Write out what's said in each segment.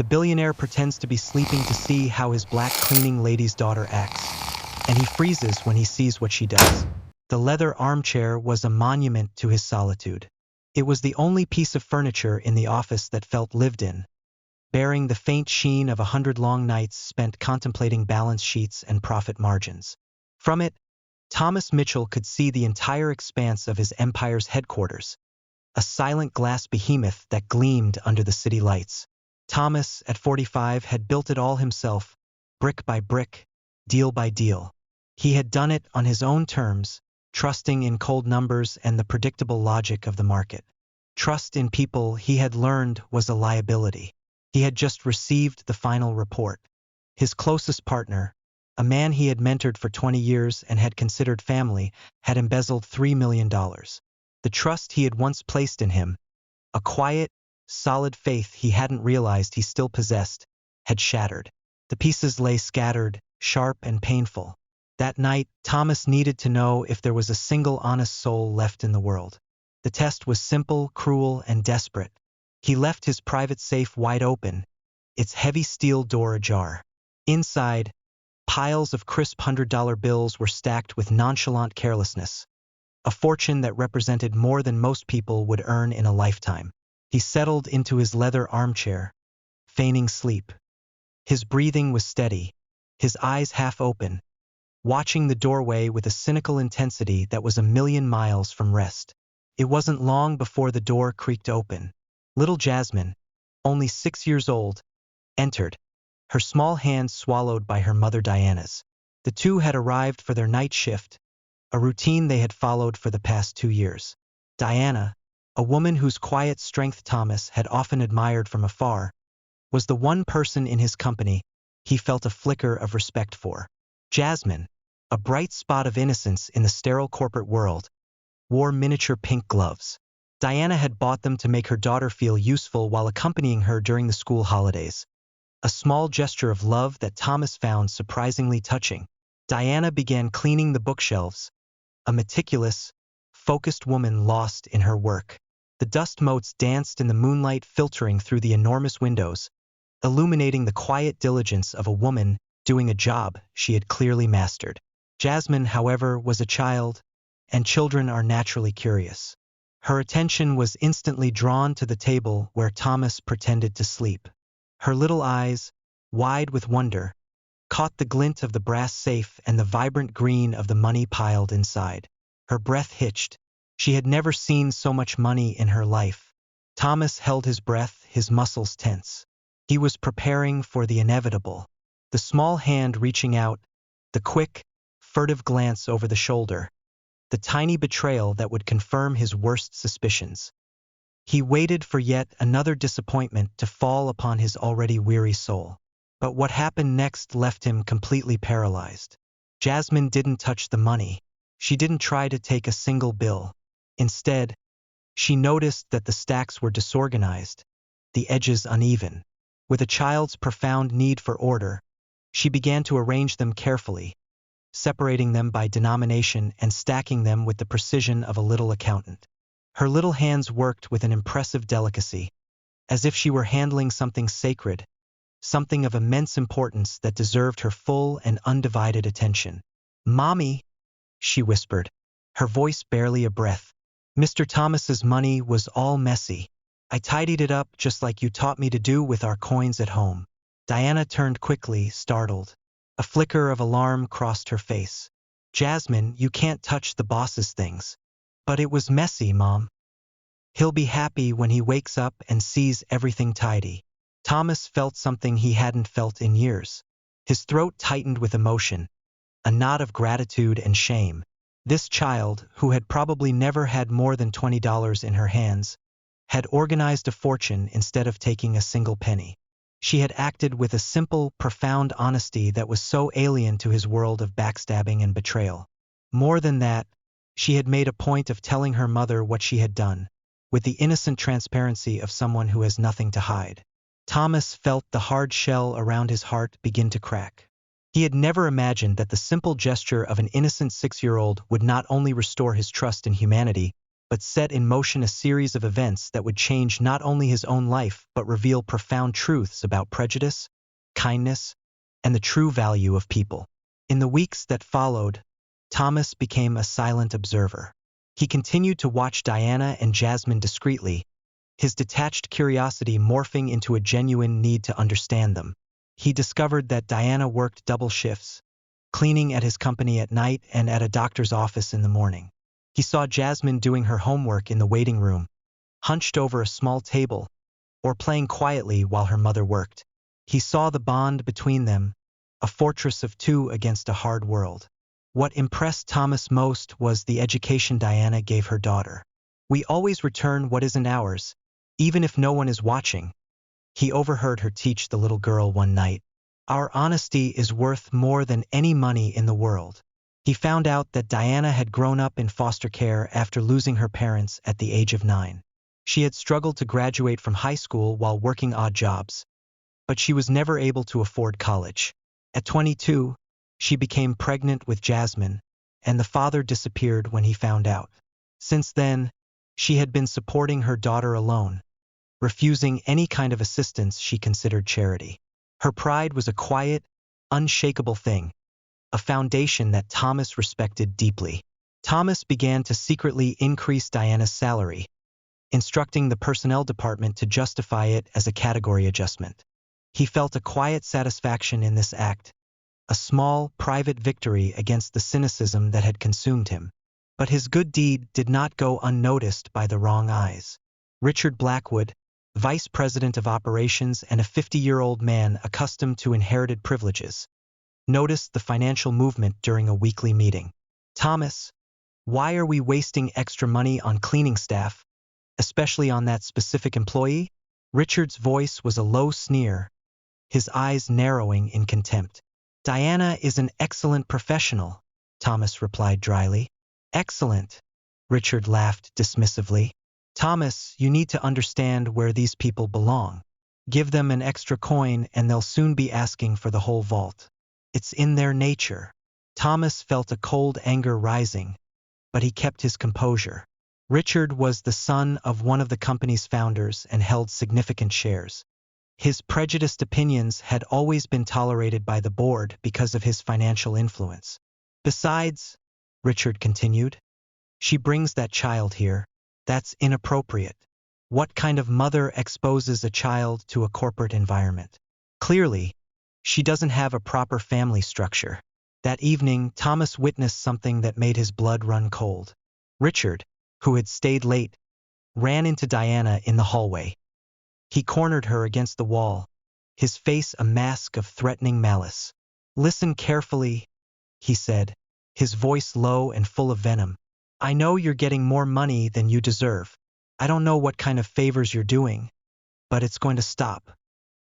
The billionaire pretends to be sleeping to see how his black cleaning lady's daughter acts, and he freezes when he sees what she does. The leather armchair was a monument to his solitude. It was the only piece of furniture in the office that felt lived in, bearing the faint sheen of 100 long nights spent contemplating balance sheets and profit margins. From it, Thomas Mitchell could see the entire expanse of his empire's headquarters, a silent glass behemoth that gleamed under the city lights. Thomas, at 45, had built it all himself, brick by brick, deal by deal. He had done it on his own terms, trusting in cold numbers and the predictable logic of the market. Trust in people, he had learned, was a liability. He had just received the final report. His closest partner, a man he had mentored for 20 years and had considered family, had embezzled $3 million. The trust he had once placed in him, a quiet, solid faith he hadn't realized he still possessed, had shattered. The pieces lay scattered, sharp and painful. That night, Thomas needed to know if there was a single honest soul left in the world. The test was simple, cruel, and desperate. He left his private safe wide open, its heavy steel door ajar. Inside, piles of crisp $100 bills were stacked with nonchalant carelessness, a fortune that represented more than most people would earn in a lifetime. He settled into his leather armchair, feigning sleep. His breathing was steady, his eyes half open, watching the doorway with a cynical intensity that was a million miles from rest. It wasn't long before the door creaked open. Little Jasmine, only 6 years old, entered, her small hand swallowed by her mother Diana's. The two had arrived for their night shift, a routine they had followed for the past 2 years. Diana, a woman whose quiet strength Thomas had often admired from afar, was the one person in his company he felt a flicker of respect for. Jasmine, a bright spot of innocence in the sterile corporate world, wore miniature pink gloves. Diana had bought them to make her daughter feel useful while accompanying her during the school holidays, a small gesture of love that Thomas found surprisingly touching. Diana began cleaning the bookshelves, a meticulous, focused woman lost in her work. The dust motes danced in the moonlight filtering through the enormous windows, illuminating the quiet diligence of a woman doing a job she had clearly mastered. Jasmine, however, was a child, and children are naturally curious. Her attention was instantly drawn to the table where Thomas pretended to sleep. Her little eyes, wide with wonder, caught the glint of the brass safe and the vibrant green of the money piled inside. Her breath hitched. She had never seen so much money in her life. Thomas held his breath, his muscles tense. He was preparing for the inevitable. The small hand reaching out, the quick, furtive glance over the shoulder, the tiny betrayal that would confirm his worst suspicions. He waited for yet another disappointment to fall upon his already weary soul. But what happened next left him completely paralyzed. Jasmine didn't touch the money. She didn't try to take a single bill. Instead, she noticed that the stacks were disorganized, the edges uneven. With a child's profound need for order, she began to arrange them carefully, separating them by denomination and stacking them with the precision of a little accountant. Her little hands worked with an impressive delicacy, as if she were handling something sacred, something of immense importance that deserved her full and undivided attention. "Mommy," she whispered, her voice barely a breath. "Mr. Thomas's money was all messy. I tidied it up just like you taught me to do with our coins at home." Diana turned quickly, startled. A flicker of alarm crossed her face. "Jasmine, you can't touch the boss's things." "But it was messy, Mom. He'll be happy when he wakes up and sees everything tidy." Thomas felt something he hadn't felt in years. His throat tightened with emotion, a knot of gratitude and shame. This child, who had probably never had more than $20 in her hands, had organized a fortune instead of taking a single penny. She had acted with a simple, profound honesty that was so alien to his world of backstabbing and betrayal. More than that, she had made a point of telling her mother what she had done, with the innocent transparency of someone who has nothing to hide. Thomas felt the hard shell around his heart begin to crack. He had never imagined that the simple gesture of an innocent 6-year-old would not only restore his trust in humanity, but set in motion a series of events that would change not only his own life but reveal profound truths about prejudice, kindness, and the true value of people. In the weeks that followed, Thomas became a silent observer. He continued to watch Diana and Jasmine discreetly, his detached curiosity morphing into a genuine need to understand them. He discovered that Diana worked double shifts, cleaning at his company at night and at a doctor's office in the morning. He saw Jasmine doing her homework in the waiting room, hunched over a small table, or playing quietly while her mother worked. He saw the bond between them, a fortress of two against a hard world. What impressed Thomas most was the education Diana gave her daughter. "We always return what isn't ours, even if no one is watching," he overheard her teach the little girl one night. "Our honesty is worth more than any money in the world." He found out that Diana had grown up in foster care after losing her parents at the age of 9. She had struggled to graduate from high school while working odd jobs, but she was never able to afford college. At 22, she became pregnant with Jasmine, and the father disappeared when he found out. Since then, she had been supporting her daughter alone, refusing any kind of assistance she considered charity. Her pride was a quiet, unshakable thing, a foundation that Thomas respected deeply. Thomas began to secretly increase Diana's salary, instructing the personnel department to justify it as a category adjustment. He felt a quiet satisfaction in this act, a small, private victory against the cynicism that had consumed him. But his good deed did not go unnoticed by the wrong eyes. Richard Blackwood, vice president of operations and a 50-year-old man accustomed to inherited privileges, noticed the financial movement during a weekly meeting. "Thomas, why are we wasting extra money on cleaning staff, especially on that specific employee?" Richard's voice was a low sneer, his eyes narrowing in contempt. "Diana is an excellent professional," Thomas replied dryly. "Excellent," Richard laughed dismissively. "Thomas, you need to understand where these people belong. Give them an extra coin and they'll soon be asking for the whole vault. It's in their nature." Thomas felt a cold anger rising, but he kept his composure. Richard was the son of one of the company's founders and held significant shares. His prejudiced opinions had always been tolerated by the board because of his financial influence. "Besides," Richard continued, "she brings that child here. That's inappropriate. What kind of mother exposes a child to a corporate environment? Clearly, she doesn't have a proper family structure." That evening, Thomas witnessed something that made his blood run cold. Richard, who had stayed late, ran into Diana in the hallway. He cornered her against the wall, his face a mask of threatening malice. "Listen carefully," he said, his voice low and full of venom. "I know you're getting more money than you deserve. I don't know what kind of favors you're doing, but it's going to stop."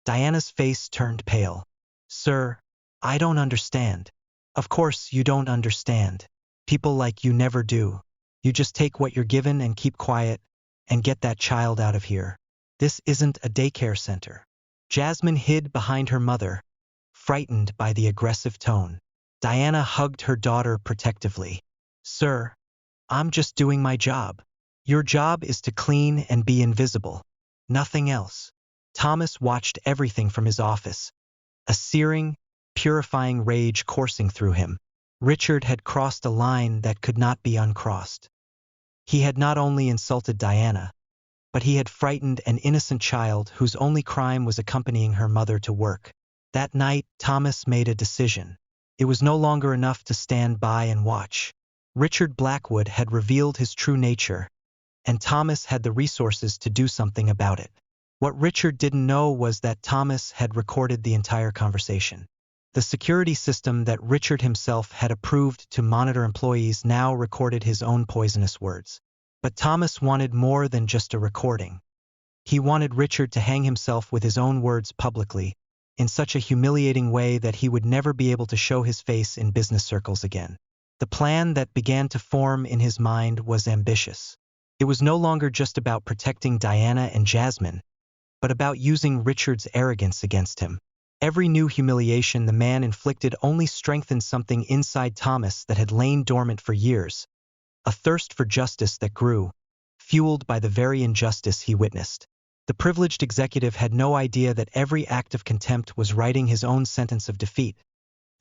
Diana's face turned pale. "Sir, I don't understand." "Of course you don't understand. People like you never do. You just take what you're given and keep quiet, and get that child out of here. This isn't a daycare center." Jasmine hid behind her mother, frightened by the aggressive tone. Diana hugged her daughter protectively. "Sir, I'm just doing my job. Your job is to clean and be invisible. Nothing else." Thomas watched everything from his office, a searing, purifying rage coursing through him. Richard had crossed a line that could not be uncrossed. He had not only insulted Diana, but he had frightened an innocent child whose only crime was accompanying her mother to work. That night, Thomas made a decision. It was no longer enough to stand by and watch. Richard Blackwood had revealed his true nature, and Thomas had the resources to do something about it. What Richard didn't know was that Thomas had recorded the entire conversation. The security system that Richard himself had approved to monitor employees now recorded his own poisonous words. But Thomas wanted more than just a recording. He wanted Richard to hang himself with his own words publicly, in such a humiliating way that he would never be able to show his face in business circles again. The plan that began to form in his mind was ambitious. It was no longer just about protecting Diana and Jasmine, but about using Richard's arrogance against him. Every new humiliation the man inflicted only strengthened something inside Thomas that had lain dormant for years, a thirst for justice that grew, fueled by the very injustice he witnessed. The privileged executive had no idea that every act of contempt was writing his own sentence of defeat,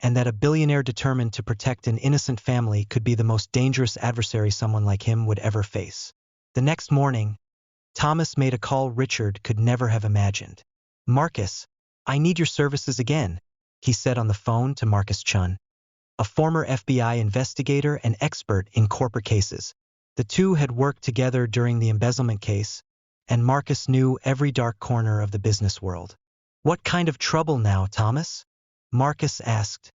and that a billionaire determined to protect an innocent family could be the most dangerous adversary someone like him would ever face. The next morning, Thomas made a call Richard could never have imagined. "Marcus, I need your services again," he said on the phone to Marcus Chun, a former FBI investigator and expert in corporate cases. The two had worked together during the embezzlement case, and Marcus knew every dark corner of the business world. "What kind of trouble now, Thomas?" Marcus asked,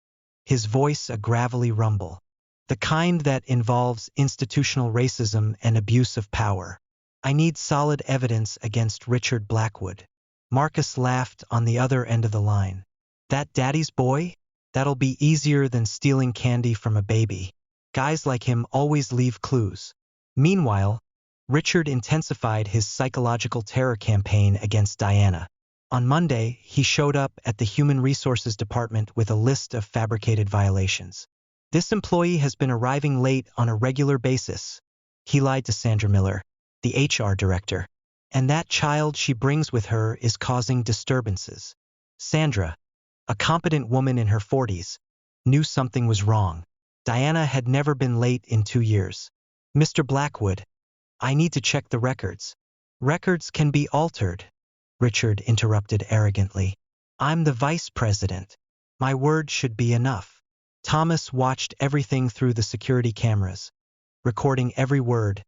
his voice a gravelly rumble. "The kind that involves institutional racism and abuse of power. I need solid evidence against Richard Blackwood." Marcus laughed on the other end of the line. "That daddy's boy? That'll be easier than stealing candy from a baby. Guys like him always leave clues." Meanwhile, Richard intensified his psychological terror campaign against Diana. On Monday, he showed up at the Human Resources Department with a list of fabricated violations. "This employee has been arriving late on a regular basis," he lied to Sandra Miller, the HR director. "And that child she brings with her is causing disturbances." Sandra, a competent woman in her 40s, knew something was wrong. Diana had never been late in 2 years. "Mr. Blackwood, I need to check the records." "Records can be altered," Richard interrupted arrogantly. "I'm the vice president. My word should be enough." Thomas watched everything through the security cameras, recording every word,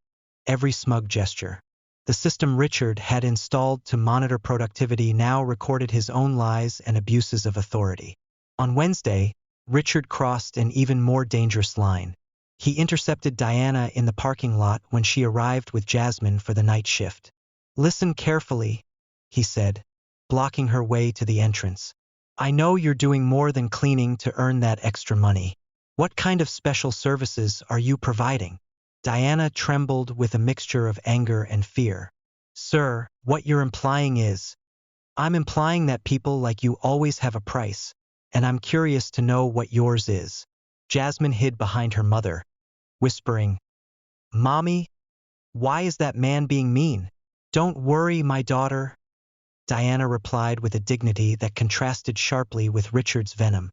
every smug gesture. The system Richard had installed to monitor productivity now recorded his own lies and abuses of authority. On Wednesday, Richard crossed an even more dangerous line. He intercepted Diana in the parking lot when she arrived with Jasmine for the night shift. "Listen carefully," he said, blocking her way to the entrance. "I know you're doing more than cleaning to earn that extra money. What kind of special services are you providing?" Diana trembled with a mixture of anger and fear. "Sir, what you're implying is..." "I'm implying that people like you always have a price, and I'm curious to know what yours is." Jasmine hid behind her mother, whispering, "Mommy, why is that man being mean?" "Don't worry, my daughter," Diana replied with a dignity that contrasted sharply with Richard's venom.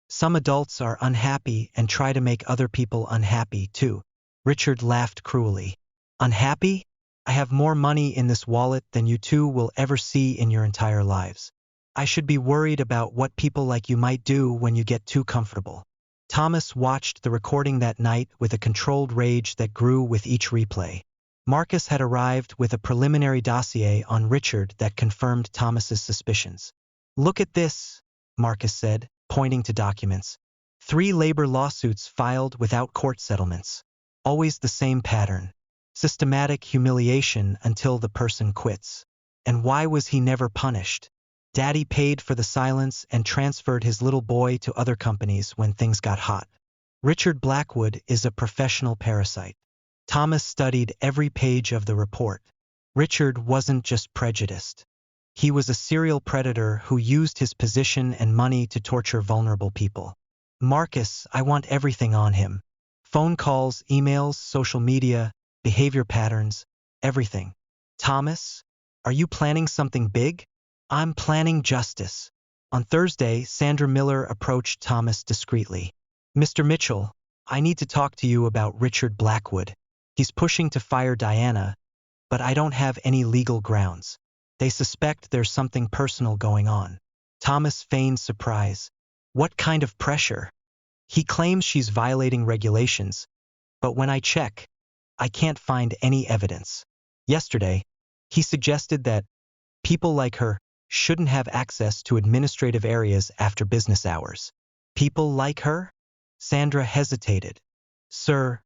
"Some adults are unhappy and try to make other people unhappy, too." Richard laughed cruelly. "Unhappy? I have more money in this wallet than you two will ever see in your entire lives. I should be worried about what people like you might do when you get too comfortable." Thomas watched the recording that night with a controlled rage that grew with each replay. Marcus had arrived with a preliminary dossier on Richard that confirmed Thomas's suspicions. "Look at this," Marcus said, pointing to documents. 3 labor lawsuits filed without court settlements. Always the same pattern. Systematic humiliation until the person quits. And why was he never punished? Daddy paid for the silence and transferred his little boy to other companies when things got hot. Richard Blackwood is a professional parasite. Thomas studied every page of the report. Richard wasn't just prejudiced. He was a serial predator who used his position and money to torture vulnerable people. "Marcus, I want everything on him. Phone calls, emails, social media, behavior patterns, everything." "Thomas, are you planning something big?" "I'm planning justice." On Thursday, Sandra Miller approached Thomas discreetly. "Mr. Mitchell, I need to talk to you about Richard Blackwood. He's pushing to fire Diana, but I don't have any legal grounds. They suspect there's something personal going on." Thomas feigned surprise. "What kind of pressure?" "He claims she's violating regulations, but when I check, I can't find any evidence. Yesterday, he suggested that people like her shouldn't have access to administrative areas after business hours." "People like her?" Sandra hesitated. "Sir,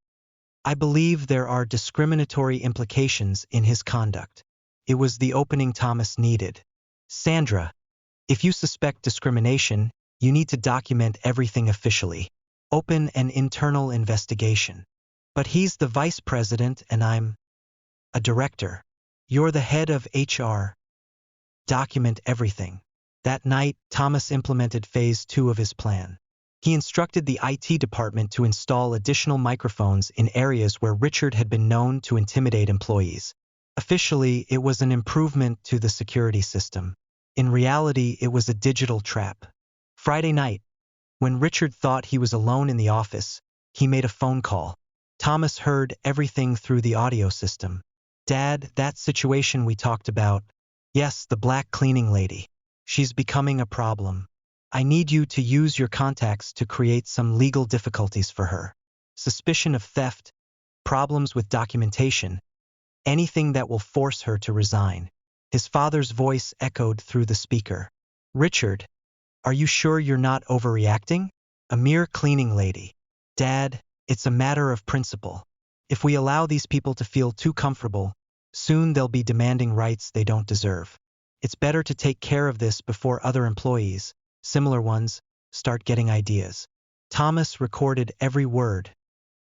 I believe there are discriminatory implications in his conduct." It was the opening Thomas needed. "Sandra, if you suspect discrimination, you need to document everything officially. Open an internal investigation." "But he's the vice president and I'm a director." "You're the head of HR. Document everything." That night, Thomas implemented phase 2 of his plan. He instructed the IT department to install additional microphones in areas where Richard had been known to intimidate employees. Officially, it was an improvement to the security system. In reality, it was a digital trap. Friday night, when Richard thought he was alone in the office, he made a phone call. Thomas heard everything through the audio system. "Dad, that situation we talked about. Yes, the black cleaning lady. She's becoming a problem. I need you to use your contacts to create some legal difficulties for her. Suspicion of theft, problems with documentation, anything that will force her to resign." His father's voice echoed through the speaker. "Richard, are you sure you're not overreacting? A mere cleaning lady. Dad, it's a matter of principle. If we allow these people to feel too comfortable, soon they'll be demanding rights they don't deserve. It's better to take care of this before other employees, similar ones, start getting ideas." Thomas recorded every word,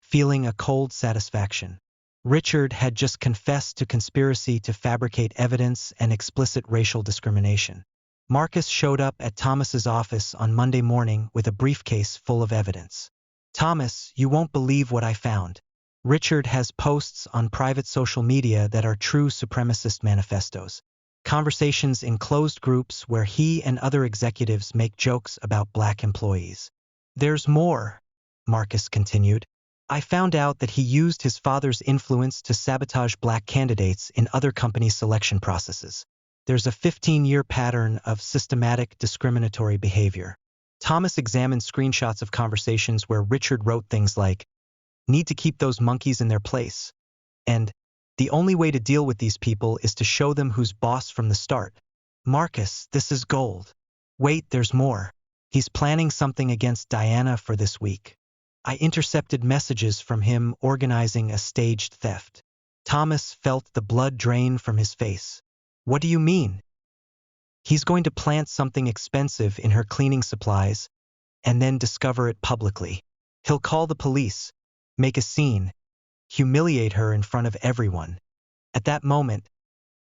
feeling a cold satisfaction. Richard had just confessed to conspiracy to fabricate evidence and explicit racial discrimination. Marcus showed up at Thomas's office on Monday morning with a briefcase full of evidence. "Thomas, you won't believe what I found. Richard has posts on private social media that are true supremacist manifestos. Conversations in closed groups where he and other executives make jokes about black employees. There's more," Marcus continued. "I found out that he used his father's influence to sabotage black candidates in other company selection processes. There's a 15-year pattern of systematic discriminatory behavior." Thomas examined screenshots of conversations where Richard wrote things like, "Need to keep those monkeys in their place," and "The only way to deal with these people is to show them who's boss from the start." "Marcus, this is gold. Wait, there's more. He's planning something against Diana for this week. I intercepted messages from him organizing a staged theft." Thomas felt the blood drain from his face. "What do you mean?" "He's going to plant something expensive in her cleaning supplies and then discover it publicly. He'll call the police, make a scene, humiliate her in front of everyone." At that moment,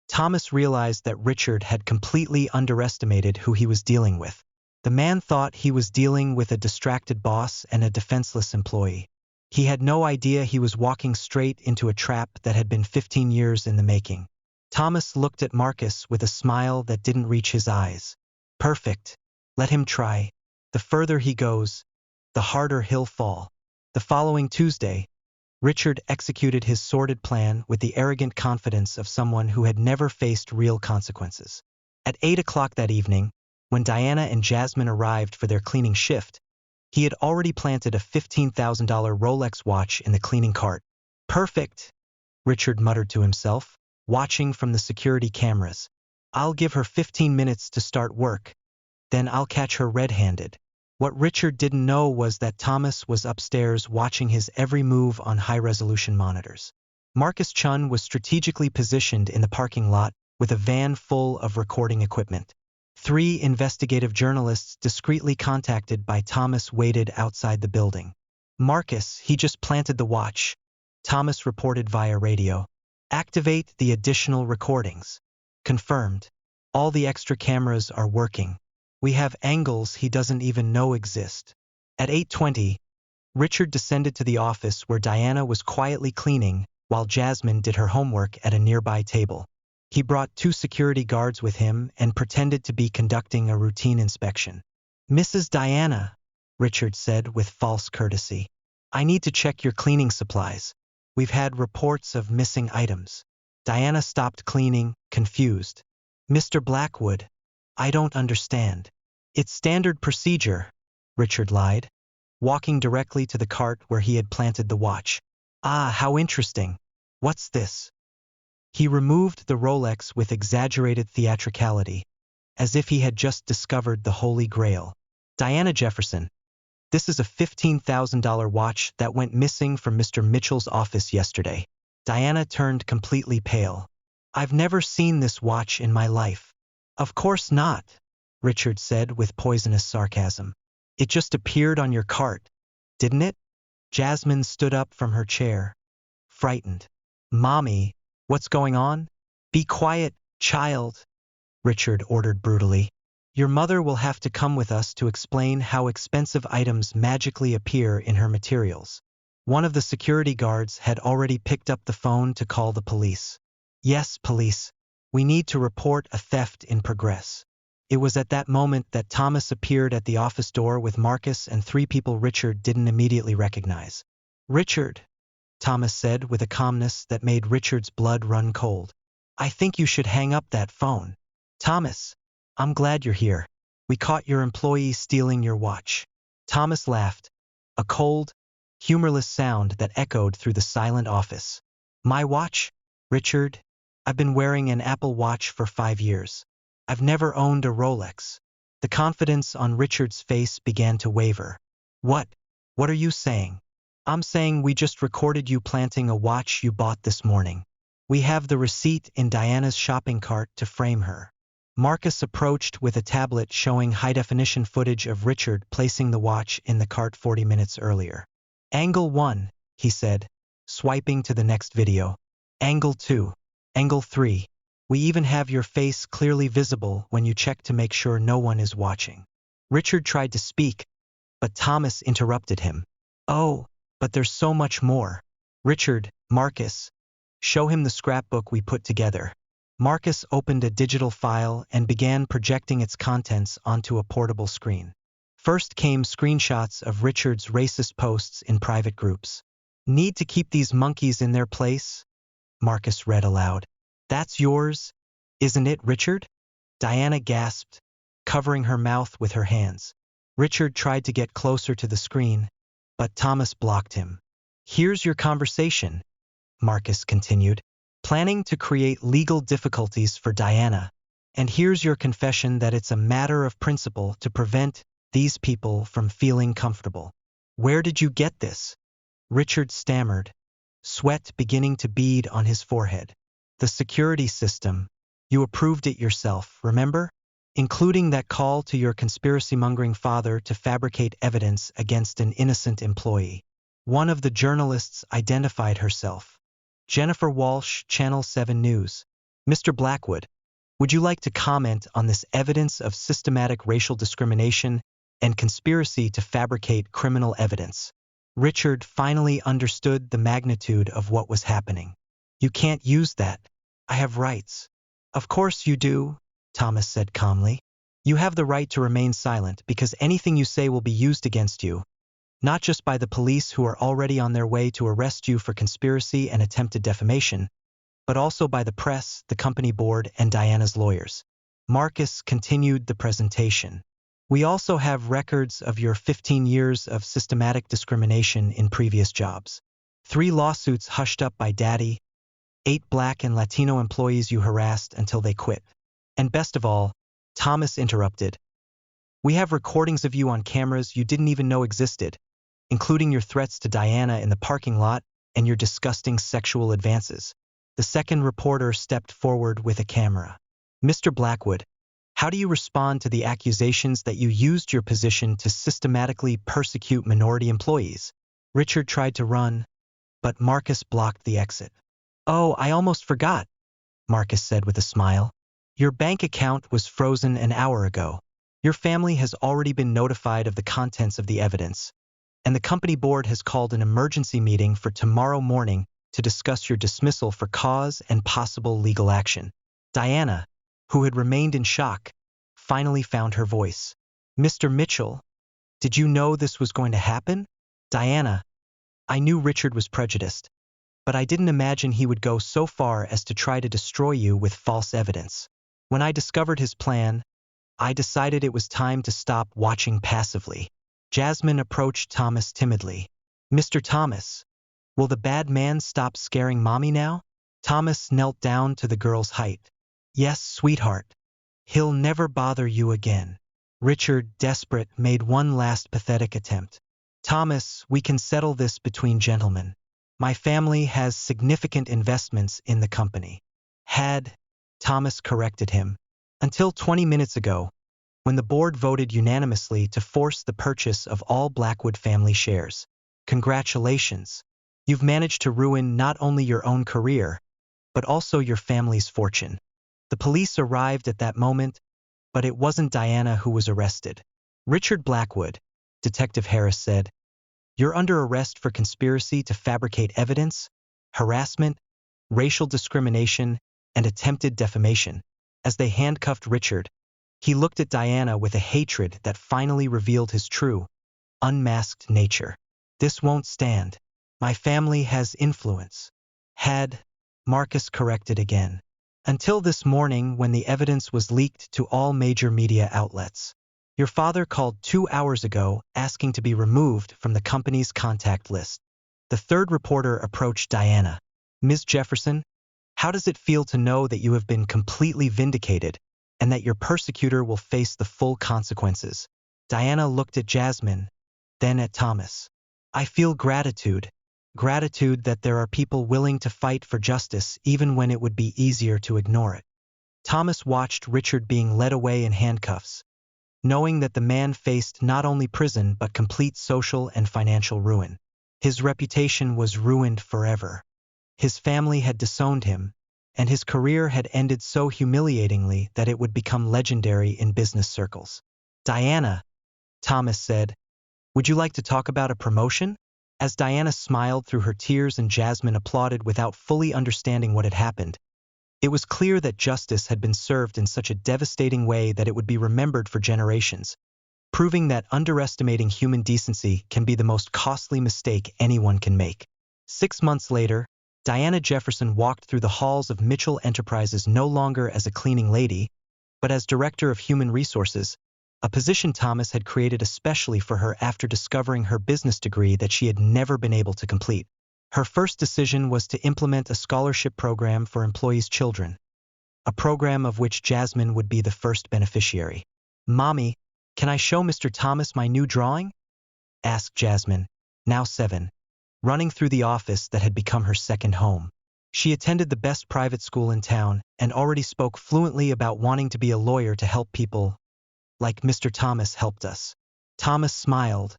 Thomas realized that Richard had completely underestimated who he was dealing with. The man thought he was dealing with a distracted boss and a defenseless employee. He had no idea he was walking straight into a trap that had been 15 years in the making. Thomas looked at Marcus with a smile that didn't reach his eyes. "Perfect. Let him try. The further he goes, the harder he'll fall." The following Tuesday, Richard executed his sordid plan with the arrogant confidence of someone who had never faced real consequences. At 8 o'clock that evening, when Diana and Jasmine arrived for their cleaning shift, he had already planted a $15,000 Rolex watch in the cleaning cart. "Perfect," Richard muttered to himself, watching from the security cameras. "I'll give her 15 minutes to start work, then I'll catch her red-handed." What Richard didn't know was that Thomas was upstairs watching his every move on high-resolution monitors. Marcus Chun was strategically positioned in the parking lot with a van full of recording equipment. 3 investigative journalists discreetly contacted by Thomas waited outside the building. "Marcus, he just planted the watch," Thomas reported via radio. "Activate the additional recordings." "Confirmed. All the extra cameras are working. We have angles he doesn't even know exist." At 8:20, Richard descended to the office where Diana was quietly cleaning while Jasmine did her homework at a nearby table. He brought 2 security guards with him and pretended to be conducting a routine inspection. "Mrs. Diana," Richard said with false courtesy, "I need to check your cleaning supplies. We've had reports of missing items." Diana stopped cleaning, confused. "Mr. Blackwood, I don't understand." "It's standard procedure," Richard lied, walking directly to the cart where he had planted the watch. "Ah, how interesting. What's this?" He removed the Rolex with exaggerated theatricality, as if he had just discovered the Holy Grail. "Diana Jefferson, this is a $15,000 watch that went missing from Mr. Mitchell's office yesterday." Diana turned completely pale. "I've never seen this watch in my life." "Of course not," Richard said with poisonous sarcasm. "It just appeared on your cart, didn't it?" Jasmine stood up from her chair, frightened. "Mommy, what's going on?" "Be quiet, child," Richard ordered brutally. Your mother will have to come with us to explain how expensive items magically appear in her materials. One of the security guards had already picked up the phone to call the police. Yes, police. We need to report a theft in progress. It was at that moment that Thomas appeared at the office door with Marcus and three people Richard didn't immediately recognize. Richard, Thomas said with a calmness that made Richard's blood run cold. I think you should hang up that phone. Thomas, I'm glad you're here. We caught your employee stealing your watch. Thomas laughed, a cold, humorless sound that echoed through the silent office. My watch? Richard, I've been wearing an Apple Watch for 5 years. I've never owned a Rolex. The confidence on Richard's face began to waver. What? What are you saying? I'm saying we just recorded you planting a watch you bought this morning. We have the receipt in Diana's shopping cart to frame her. Marcus approached with a tablet showing high-definition footage of Richard placing the watch in the cart 40 minutes earlier. Angle 1, he said, swiping to the next video. Angle 2. Angle 3. We even have your face clearly visible when you check to make sure no one is watching. Richard tried to speak, but Thomas interrupted him. Oh, but there's so much more. Richard, Marcus, show him the scrapbook we put together. Marcus opened a digital file and began projecting its contents onto a portable screen. First came screenshots of Richard's racist posts in private groups. Need to keep these monkeys in their place? Marcus read aloud. That's yours, isn't it, Richard? Diana gasped, covering her mouth with her hands. Richard tried to get closer to the screen, but Thomas blocked him. Here's your conversation, Marcus continued, planning to create legal difficulties for Diana. And here's your confession that it's a matter of principle to prevent these people from feeling comfortable. Where did you get this? Richard stammered, sweat beginning to bead on his forehead. The security system. You approved it yourself, remember? Including that call to your conspiracy-mongering father to fabricate evidence against an innocent employee. One of the journalists identified herself. Jennifer Walsh, Channel 7 News. Mr. Blackwood, would you like to comment on this evidence of systematic racial discrimination and conspiracy to fabricate criminal evidence? Richard finally understood the magnitude of what was happening. You can't use that. I have rights. Of course you do, Thomas said calmly. You have the right to remain silent because anything you say will be used against you, not just by the police who are already on their way to arrest you for conspiracy and attempted defamation, but also by the press, the company board, and Diana's lawyers. Marcus continued the presentation. We also have records of your 15 years of systematic discrimination in previous jobs. 3 lawsuits hushed up by Daddy, 8 Black and Latino employees you harassed until they quit. And best of all, Thomas interrupted. We have recordings of you on cameras you didn't even know existed, including your threats to Diana in the parking lot and your disgusting sexual advances. The second reporter stepped forward with a camera. Mr. Blackwood, how do you respond to the accusations that you used your position to systematically persecute minority employees? Richard tried to run, but Marcus blocked the exit. Oh, I almost forgot, Marcus said with a smile. Your bank account was frozen an hour ago. Your family has already been notified of the contents of the evidence, and the company board has called an emergency meeting for tomorrow morning to discuss your dismissal for cause and possible legal action. Diana, who had remained in shock, finally found her voice. Mr. Mitchell, did you know this was going to happen? Diana, I knew Richard was prejudiced, but I didn't imagine he would go so far as to try to destroy you with false evidence. When I discovered his plan, I decided it was time to stop watching passively. Jasmine approached Thomas timidly. Mr. Thomas, will the bad man stop scaring Mommy now? Thomas knelt down to the girl's height. Yes, sweetheart. He'll never bother you again. Richard, desperate, made one last pathetic attempt. Thomas, we can settle this between gentlemen. My family has significant investments in the company. Had, Thomas corrected him, until 20 minutes ago, when the board voted unanimously to force the purchase of all Blackwood family shares. Congratulations. You've managed to ruin not only your own career, but also your family's fortune. The police arrived at that moment, But it wasn't Diana who was arrested. Richard Blackwood, Detective Harris said, "You're under arrest for conspiracy to fabricate evidence, harassment, racial discrimination, and attempted defamation." As they handcuffed Richard, he looked at Diana with a hatred that finally revealed his true, unmasked nature. "This won't stand. My family has influence." Had Marcus corrected again. "Until this morning when the evidence was leaked to all major media outlets. Your father called 2 hours ago asking to be removed from the company's contact list." The third reporter approached Diana. "Ms. Jefferson, how does it feel to know that you have been completely vindicated and that your persecutor will face the full consequences?" Diana looked at Jasmine, then at Thomas. "I feel gratitude. Gratitude that there are people willing to fight for justice even when it would be easier to ignore it." Thomas watched Richard being led away in handcuffs, knowing that the man faced not only prison but complete social and financial ruin. His reputation was ruined forever. His family had disowned him, and his career had ended so humiliatingly that it would become legendary in business circles. "Diana," Thomas said, "would you like to talk about a promotion?" As Diana smiled through her tears and Jasmine applauded without fully understanding what had happened, it was clear that justice had been served in such a devastating way that it would be remembered for generations, proving that underestimating human decency can be the most costly mistake anyone can make. 6 months later, Diana Jefferson walked through the halls of Mitchell Enterprises no longer as a cleaning lady, but as Director of Human Resources, a position Thomas had created especially for her after discovering her business degree that she had never been able to complete. Her first decision was to implement a scholarship program for employees' children, a program of which Jasmine would be the first beneficiary. "Mommy, can I show Mr. Thomas my new drawing?" asked Jasmine, now 7, running through the office that had become her second home. She attended the best private school in town and already spoke fluently about wanting to be a lawyer to help people like Mr. Thomas helped us. Thomas smiled,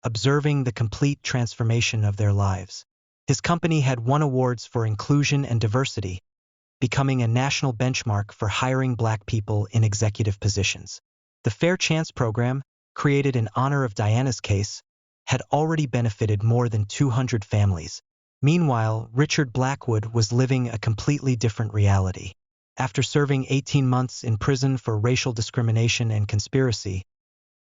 observing the complete transformation of their lives. His company had won awards for inclusion and diversity, becoming a national benchmark for hiring Black people in executive positions. The Fair Chance program, created in honor of Diana's case, had already benefited more than 200 families. Meanwhile, Richard Blackwood was living a completely different reality. After serving 18 months in prison for racial discrimination and conspiracy,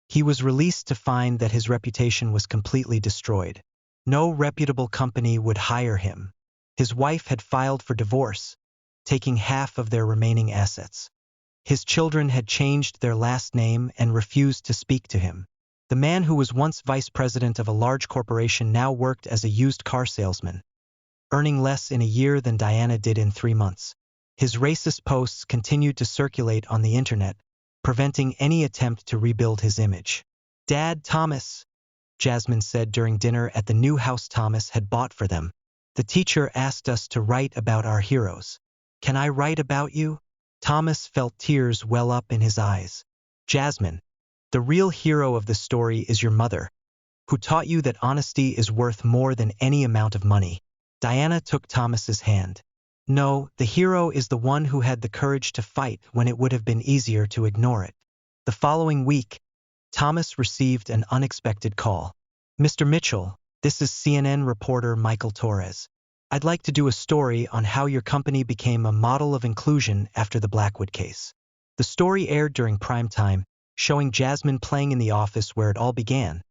he was released to find that his reputation was completely destroyed. No reputable company would hire him. His wife had filed for divorce, taking half of their remaining assets. His children had changed their last name and refused to speak to him. The man who was once vice president of a large corporation now worked as a used car salesman, earning less in a year than Diana did in 3 months. His racist posts continued to circulate on the internet, preventing any attempt to rebuild his image. "Dad, Thomas," Jasmine said during dinner at the new house Thomas had bought for them. "The teacher asked us to write about our heroes. Can I write about you?" Thomas felt tears well up in his eyes. "Jasmine, the real hero of the story is your mother, who taught you that honesty is worth more than any amount of money." Diana took Thomas's hand. "No, the hero is the one who had the courage to fight when it would have been easier to ignore it." The following week, Thomas received an unexpected call. "Mr. Mitchell, this is CNN reporter Michael Torres. I'd like to do a story on how your company became a model of inclusion after the Blackwood case." The story aired during prime time, showing Jasmine playing in the office where it all began,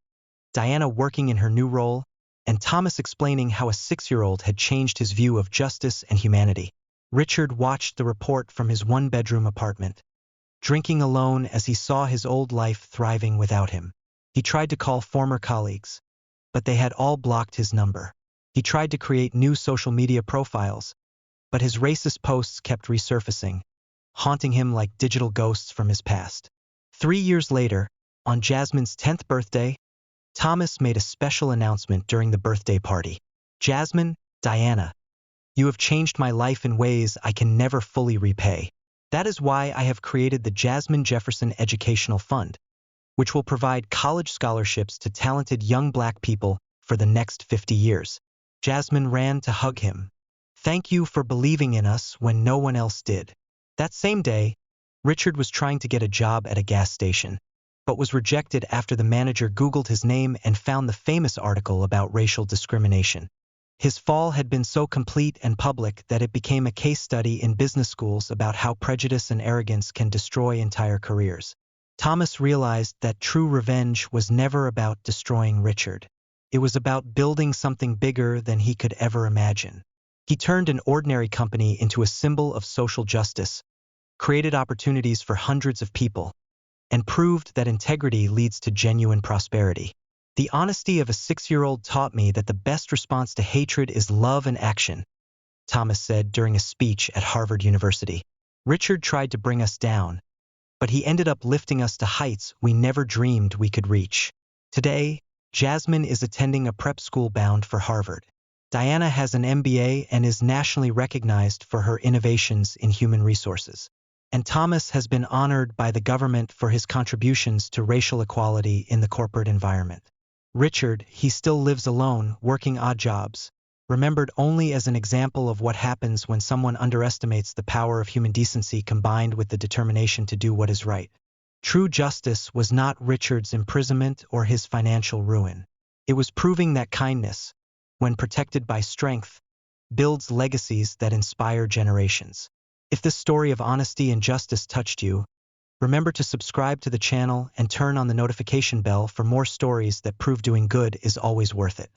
Diana working in her new role, and Thomas explaining how a 6-year-old had changed his view of justice and humanity. Richard watched the report from his 1-bedroom apartment, drinking alone as he saw his old life thriving without him. He tried to call former colleagues, but they had all blocked his number. He tried to create new social media profiles, but his racist posts kept resurfacing, haunting him like digital ghosts from his past. 3 years later, on Jasmine's 10th birthday, Thomas made a special announcement during the birthday party. "Jasmine, Diana, you have changed my life in ways I can never fully repay. That is why I have created the Jasmine Jefferson Educational Fund, which will provide college scholarships to talented young Black people for the next 50 years. Jasmine ran to hug him. "Thank you for believing in us when no one else did." That same day, Richard was trying to get a job at a gas station, but was rejected after the manager Googled his name and found the famous article about racial discrimination. His fall had been so complete and public that it became a case study in business schools about how prejudice and arrogance can destroy entire careers. Thomas realized that true revenge was never about destroying Richard. It was about building something bigger than he could ever imagine. He turned an ordinary company into a symbol of social justice, created opportunities for hundreds of people, and proved that integrity leads to genuine prosperity. The honesty of a 6-year-old taught me that the best response to hatred is love and action, Thomas said during a speech at Harvard University. Richard tried to bring us down, but he ended up lifting us to heights we never dreamed we could reach. Today, Jasmine is attending a prep school bound for Harvard. Diana has an MBA and is nationally recognized for her innovations in human resources. And Thomas has been honored by the government for his contributions to racial equality in the corporate environment. Richard, he still lives alone, working odd jobs, remembered only as an example of what happens when someone underestimates the power of human decency combined with the determination to do what is right. True justice was not Richard's imprisonment or his financial ruin. It was proving that kindness, when protected by strength, builds legacies that inspire generations. If this story of honesty and justice touched you, remember to subscribe to the channel and turn on the notification bell for more stories that prove doing good is always worth it.